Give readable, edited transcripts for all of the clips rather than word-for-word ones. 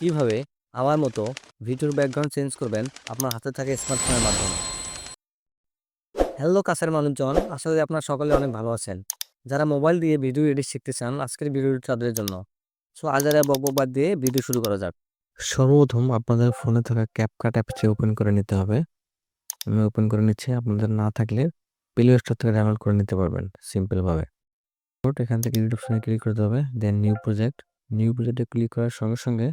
কিভাবে আমার মতো ভিডিওর ব্যাকগ্রাউন্ড চেঞ্জ করবেন আপনার হাতে থাকা স্মার্টফোনের মাধ্যমে। হ্যালো কাছের মানুষজন, আশা করি আপনারা সকলে অনেক ভালো আছেন। যারা মোবাইল দিয়ে ভিডিও এডিট শিখতে চান, আজকের ভিডিওটি তাদের জন্য। সো আজ আর বকবক বাদ দিয়ে ভিডিও শুরু করা যাক। সর্বপ্রথম আপনাদের ফোনে থাকা ক্যাপকাট অ্যাপসটি ওপেন করে নিতে হবে। আমি ওপেন করে নিচ্ছি। আপনাদের না থাকলে প্লে স্টোর থেকে ডাউনলোড করে নিতে পারবেন সিম্পলভাবে। এখান থেকে এডিট অপশনে ক্লিক করতে হবে, দেন নিউ প্রজেক্ট। নিউ প্রজেক্টে ক্লিক করার সঙ্গে সঙ্গে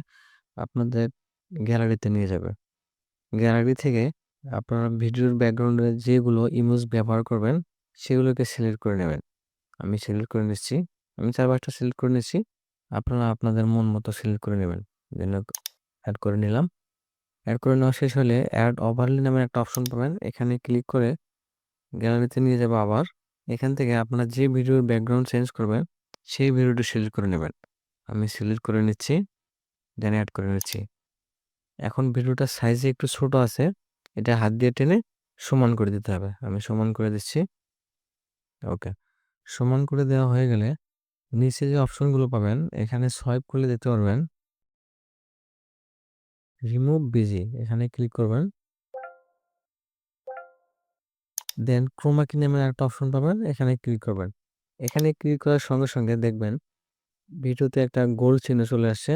আপনাদের গ্যালারিতে নিয়ে যাবে। গ্যালারি থেকে আপনারা ভিডিওর ব্যাকগ্রাউন্ডে যেগুলো ইমেজ ব্যবহার করবেন সেগুলোকে সিলেক্ট করে নেবেন। আমি সিলেক্ট করে নিচ্ছি। আমি ৪-৫টা সিলেক্ট করে নিচ্ছি। আপনারা আপনাদের মন মতো সিলেক্ট করে নেবেন। দেন অ্যাড করে নিলাম। অ্যাড করে নেওয়া শেষ হলে অ্যাড ওভারলে নামের একটা অপশন পাবেন। এখানে ক্লিক করে গ্যালারিতে নিয়ে যাবো আবার। এখান থেকে আপনারা যে ভিডিওর ব্যাকগ্রাউন্ড চেঞ্জ করবেন সেই ভিডিওটি সিলেক্ট করে নেবেন। আমি সিলেক্ট করে নিচ্ছি, দেন অ্যাড করে নিচ্ছি। এখন ভিডিওটার সাইজে একটু ছোট আছে, এটা হাত দিয়ে টেনে সমান করে দিতে হবে। আমি সমান করে দিচ্ছি। ওকে, সমান করে দেওয়া হয়ে গেলে নিচে যে অপশনগুলো পাবেন এখানে সোয়াইপ করলে দেখতে পারবেন রিমুভ বিজি, এখানে ক্লিক করবেন। দেন ক্রোমা কি নামের একটা অপশন পাবেন, এখানে ক্লিক করবেন। এখানে ক্লিক করার সঙ্গে সঙ্গে দেখবেন ভিডিওতে একটা গোল চিহ্ন চলে আসছে।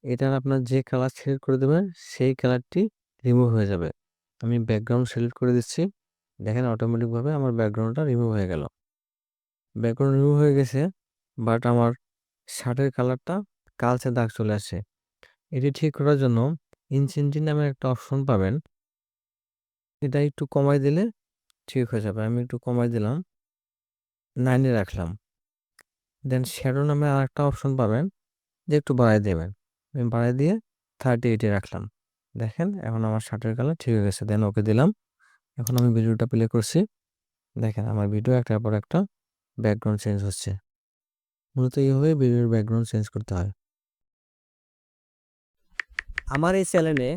এটার আপনার যে কালার সিলেক্ট করে দেবেন সেই কালারটি রিমুভ হয়ে যাবে। আমি ব্যাকগ্রাউন্ড সিলেক্ট করে দিচ্ছি। দেখেন অটোমেটিকভাবে আমার ব্যাকগ্রাউন্ডটা রিমুভ হয়ে গেল। ব্যাকগ্রাউন্ড রিমুভ হয়ে গেছে, বাট আমার শার্টের কালারটা কালচে দাগ চলে আসছে। এটি ঠিক করার জন্য ইনসেন্টি নামের একটা অপশন পাবেন, এটা একটু কমাই দিলে ঠিক হয়ে যাবে। আমি একটু কমাই দিলাম, 9 রাখলাম। দেন শ্যাডো নামে আরেকটা অপশন পাবেন, যে একটু বাড়ায় দেবেন। আমি বাড়ায় দিয়ে 38 রাখলাম। দেখেন এখন আমার শার্টের কালার ঠিক হয়ে গেছে। দেন ওকে দিলাম। এখন আমি ভিডিওটা প্লে করছি। দেখেন আমার ভিডিও একটার পর একটা ব্যাকগ্রাউন্ড চেঞ্জ হচ্ছে। মূলত এইভাবে ভিডিওর ব্যাকগ্রাউন্ড চেঞ্জ করতে হয়। আমার এই চ্যানেলে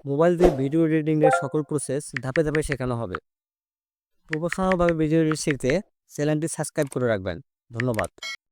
মোবাইল দিয়ে ভিডিও এডিটিং এর সকল প্রসেস ধাপে ধাপে শেখানো হবে। প্রফেশনালভাবে ভিডিও এডিট শিখতে চ্যানেলটি সাবস্ক্রাইব করে রাখবেন। ধন্যবাদ।